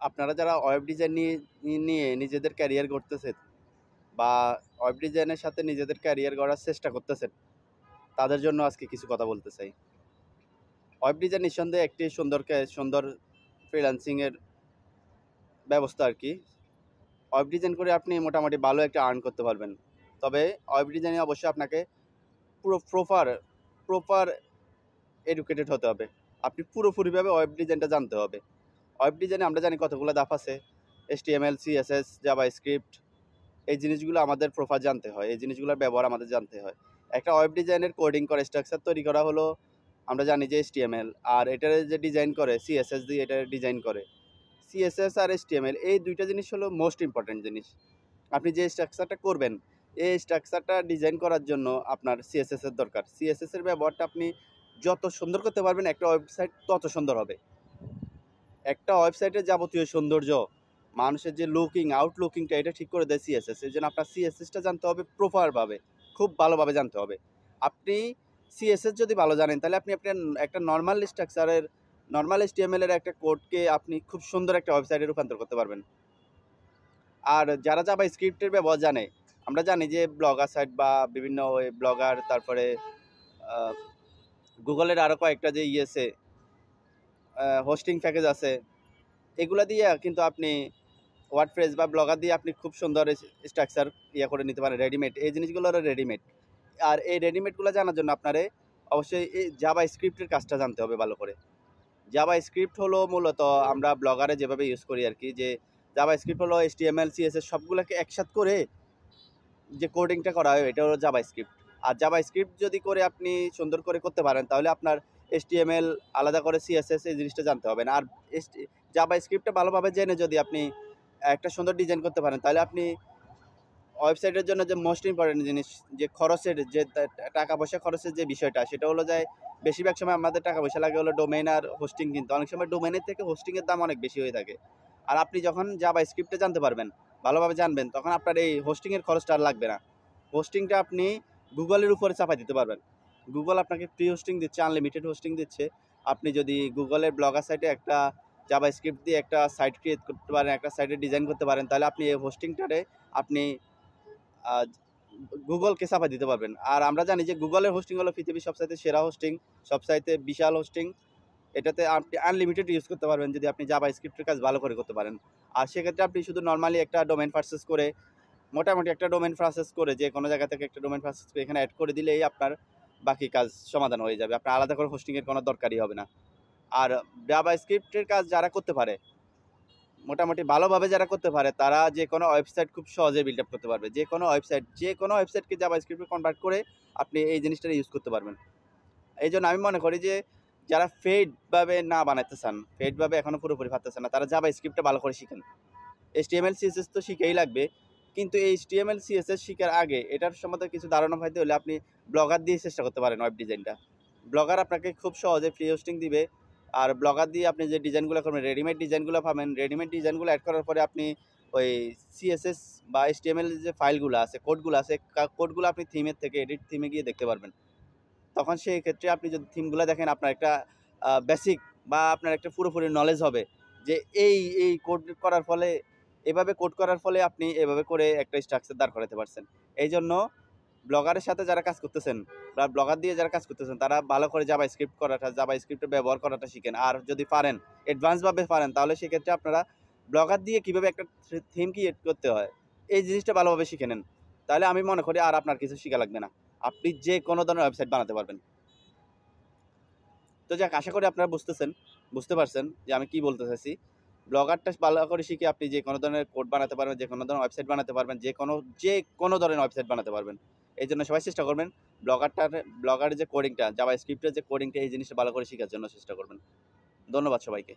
আপনারা যারা web design নিয়ে নিজেদের ক্যারিয়ার গড়তেছেন বা ওয়েব ডিজাইনের সাথে নিজেদের ক্যারিয়ার গড়ার চেষ্টা করতেছেন, তাদের জন্য আজকে কিছু কথা বলতে চাই। ওয়েব ডিজাইন নিঃসন্দেহে একটি সুন্দর ফ্রিল্যান্সিংয়ের ব্যবস্থা আর কি। ওয়েব ডিজাইন করে আপনি মোটামুটি ভালো একটা আর্ন করতে পারবেন। তবে ওয়েব ডিজাইনে অবশ্যই আপনাকে প্রপার এডুকেটেড হতে হবে। আপনি পুরোপুরিভাবে ওয়েব ডিজাইনটা জানতে হবে। ওয়েব ডিজাইনে আমরা জানি কতগুলো ধাপ আছে। HTML, CSS, জাভাস্ক্রিপ্ট, এই জিনিসগুলো আমাদের প্রপার জানতে হয়। এই জিনিসগুলোর ব্যবহার আমাদের জানতে হয়। একটা ওয়েব ডিজাইনের কোডিং করা স্ট্রাকচার তৈরি করা হলো, আমরা জানি যে HTML, আর এটার যে ডিজাইন করে CSS দিয়ে এটা ডিজাইন করে। CSS আর HTML এই দুইটা জিনিস হলো মোস্ট ইম্পর্ট্যান্ট জিনিস। আপনি যে স্ট্রাকচারটা করবেন, এই স্ট্রাকচারটা ডিজাইন করার জন্য আপনার CSS এর দরকার। CSS এর ব্যবহারটা আপনি যত সুন্দর করতে পারবেন, একটা ওয়েবসাইট তত সুন্দর হবে। একটা ওয়েবসাইটের যাবতীয় সৌন্দর্য, মানুষের যে আউটলুকিংটা এটা ঠিক করে দেয় CSS। এই জন্য আপনার CSSটা জানতে হবে প্রপারভাবে, খুব ভালোভাবে জানতে হবে। আপনি CSS যদি ভালো জানেন, তাহলে আপনি আপনার একটা নর্মাল HTML এর একটা কোডকে আপনি খুব সুন্দর একটা ওয়েবসাইটে রূপান্তর করতে পারবেন। আর যারা জাভাস্ক্রিপ্টের ব্যবহার জানে, আমরা জানি যে ব্লগার সাইট বা বিভিন্ন ব্লগার, তারপরে গুগলের আরও কয়েকটা যে হোস্টিং প্যাকেজ আছে, এগুলা দিয়ে কিন্তু আপনি ওয়ার্ডপ্রেস বা ব্লগার দিয়ে আপনি খুব সুন্দর স্ট্রাকচার করে নিতে পারেন। রেডিমেড এই জিনিসগুলো হলো রেডিমেড। আর এই রেডিমেডগুলো জানার জন্য আপনারে অবশ্যই এই জাভাস্ক্রিপ্টের কাজটা জানতে হবে ভালো করে। জাভাস্ক্রিপ্ট হলো মূলত আমরা ব্লগারে যেভাবে ইউজ করি আর কি, যে জাভাস্ক্রিপ্ট হলো HTML, CSS সবগুলোকে একসাথ করে যে কোডিংটা করা হয়, এটা হলো জাভাস্ক্রিপ্ট। আর জাভাস্ক্রিপ্ট যদি করে আপনি সুন্দর করে করতে পারেন, তাহলে আপনার HTML আলাদা করে CSS এই জিনিসটা জানতে হবে না। আর জাভাস্ক্রিপ্টটা ভালোভাবে জেনে যদি আপনি একটা সুন্দর ডিজাইন করতে পারেন, তাহলে আপনি ওয়েবসাইটের জন্য যে মোস্ট ইম্পর্টেন্ট জিনিস, যে খরচের যে টাকা পয়সা খরচের যে বিষয়টা, সেটা হলো যে বেশিরভাগ সময় আমাদের টাকা পয়সা লাগে হলো ডোমেইন আর হোস্টিং কিনতে। অনেক সময় ডোমেইনের থেকে হোস্টিংয়ের দাম অনেক বেশি হয়ে থাকে। আর আপনি যখন জাভাস্ক্রিপ্টে জানতে পারবেন, ভালোভাবে জানবেন, তখন আপনার এই হোস্টিংয়ের খরচটা আর লাগবে না। হোস্টিংটা আপনি গুগলের উপরে চাপাই দিতে পারবেন। গুগল আপনাকে ফ্রি হোস্টিং দিচ্ছে, আনলিমিটেড হোস্টিং দিচ্ছে। আপনি যদি গুগলের ব্লগার সাইটে একটা জাভাস্ক্রিপ্ট দিয়ে একটা সাইট ক্রিয়েট করতে পারেন, একটা সাইটে ডিজাইন করতে পারেন, তাহলে আপনি এই হোস্টিংটারে আপনি গুগলকে চাপাই দিতে পারবেন। আর আমরা জানি যে গুগলের হোস্টিং হলো পৃথিবীর সবচাইতে সেরা হোস্টিং, সবচাইতে বিশাল হোস্টিং। এটাতে আপনি আনলিমিটেড ইউজ করতে পারবেন যদি আপনি জাভাস্ক্রিপ্টের কাজ ভালো করে করতে পারেন। আর সেক্ষেত্রে আপনি শুধু নর্মালি একটা ডোমেন পারচেজ করে, মোটামুটি একটা ডোমেন পারচেজ করে, যে কোনো জায়গা থেকে একটা ডোমেন পারচেজ করে এখানে অ্যাড করে দিলেই আপনার বাকি কাজ সমাধান হয়ে যাবে। আপনার আলাদা করে হোস্টিংয়ের কোনো দরকারই হবে না। আর জাভাস্ক্রিপ্টের কাজ যারা করতে পারে, মোটামুটি ভালোভাবে যারা করতে পারে, তারা যে কোনো ওয়েবসাইট খুব সহজে বিল্ড আপ করতে পারবে। যে কোনো ওয়েবসাইটকে জাভাস্ক্রিপ্টে কনভার্ট করে আপনি এই জিনিসটা ইউজ করতে পারবেন। এই জন্য আমি মনে করি যে যারা ফেডভাবে না বানাতে চান, ফেডভাবে এখনও পুরোপুরি পারতেছেন না, তারা জাভাস্ক্রিপ্টটা ভালো করে শিখেন। HTML, CSS তো শিখেই লাগবে, কিন্তু এই HTML, CSS শিখার আগে এটার সম্বন্ধে কিছু ধারণা পাইতে হলে আপনি ব্লগার দিয়ে চেষ্টা করতে পারেন ওয়েব ডিজাইনটা। ব্লগার আপনাকে খুব সহজে ফ্রি হোস্টিং দিবে। আর ব্লগার দিয়ে আপনি যে ডিজাইনগুলো করবেন, রেডিমেড ডিজাইনগুলো পাবেন। রেডিমেড ডিজাইনগুলো অ্যাড করার পরে আপনি ওই CSS বা HTML যে ফাইলগুলো আছে, কোডগুলো আছে, কোডগুলো আপনি থিমের থেকে এডিট থিমে গিয়ে দেখতে পারবেন। তখন সেই ক্ষেত্রে আপনি যদি থিমগুলো দেখেন, আপনার একটা বেসিক বা আপনার একটা পুরোপুরি নলেজ হবে যে এই কোড করার ফলে, এভাবে কোড করার ফলে আপনি এভাবে করে একটা স্ট্রাকচার দাঁড় করাতে পারছেন। এই জন্য ব্লগারের সাথে যারা কাজ করতেছেন বা ব্লগার দিয়ে যারা কাজ করতেছেন, তারা ভালো করে জাভাস্ক্রিপ্টের ব্যবহার করাটা শিখেন। আর যদি পারেন, অ্যাডভান্সভাবে পারেন, তাহলে সেক্ষেত্রে আপনারা ব্লগার দিয়ে কীভাবে একটা থিম ক্রিয়েট করতে হয়, এই জিনিসটা ভালোভাবে শিখে নেন। তাহলে আমি মনে করি আর আপনার কিছু শেখা লাগবে না, আপনি যে কোনো ধরনের ওয়েবসাইট বানাতে পারবেন। তো যাক, আশা করি আপনারা বুঝতে পারছেন যে আমি কি বলতে চাইছি। ব্লগারটা ভালো করে শিখে আপনি যে কোনো ধরনের কোড বানাতে পারবেন, যে কোনো ধরনের ওয়েবসাইট বানাতে পারবেন, যে কোনো ধরনের ওয়েবসাইট বানাতে পারবেন। এই জন্য সবাই চেষ্টা করবেন ব্লগারের যে কোডিংটা, জাভাস্ক্রিপ্টের যে কোডিংটা, এই জিনিসটা ভালো করে শেখার জন্য চেষ্টা করবেন। ধন্যবাদ সবাইকে।